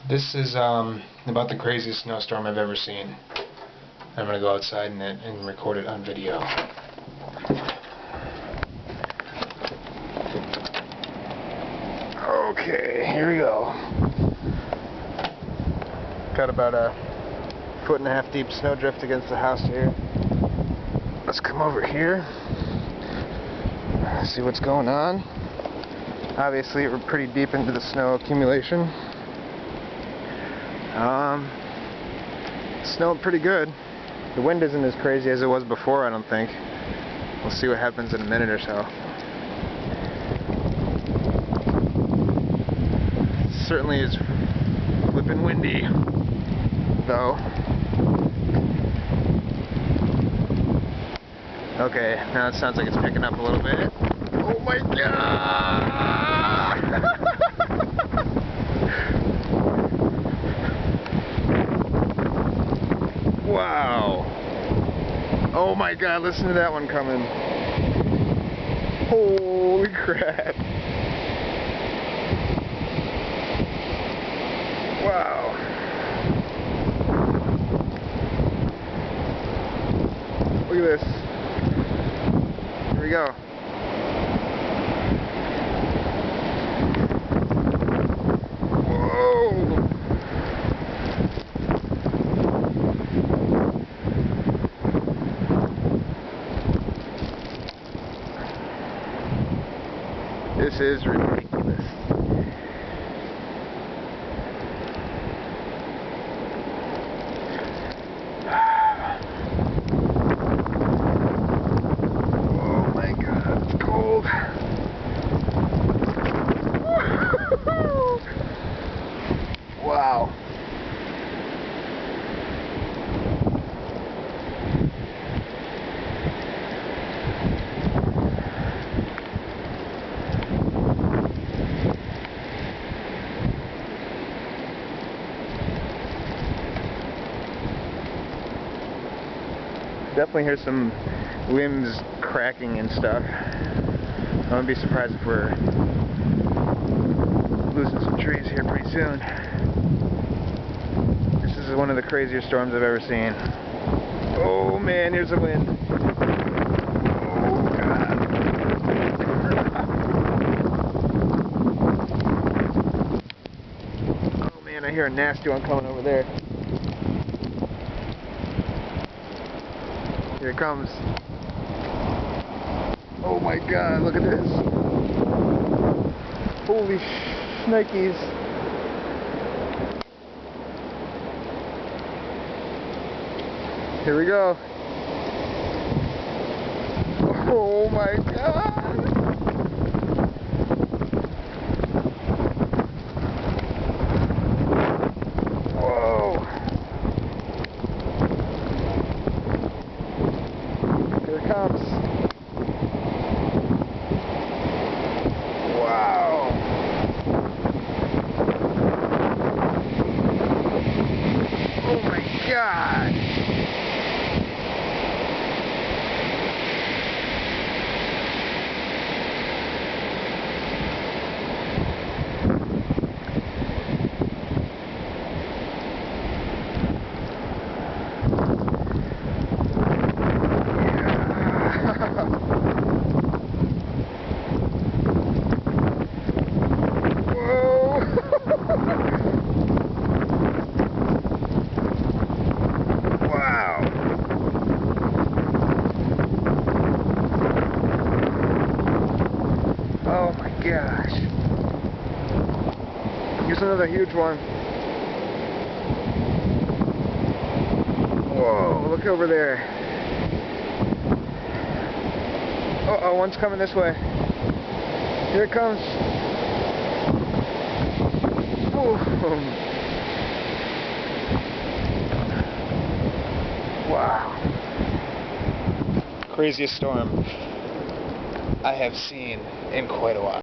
This is about the craziest snowstorm I've ever seen. I'm going to go outside and record it on video. Okay, here we go. Got about a 1.5 foot deep snowdrift against the house here. Let's come over here, see what's going on. Obviously we're pretty deep into the snow accumulation. Snowing pretty good. The wind isn't as crazy as it was before, I don't think. We'll see what happens in a minute or so. Certainly is flippin' windy, though. Okay, now it sounds like it's picking up a little bit. Oh my god! Wow! Oh my god, listen to that one coming. Holy crap! Wow! Look at this. Here we go. Whoa! This is ridiculous. Oh my god, it's cold. Wow. Definitely hear some limbs cracking and stuff. I wouldn't be surprised if we're losing some trees here pretty soon. This is one of the craziest storms I've ever seen. Oh man, here's the wind. Oh god. Oh man, I hear a nasty one coming over there. Here it comes. Oh my god, look at this. Holy shnikes. Here we go. Oh my god. Whoa. Here it comes. Wow. Oh my god. Oh my gosh. Here's another huge one. Whoa, look over there. Uh-oh, one's coming this way. Here it comes. Boom. Wow. Craziest storm I have seen in quite a while.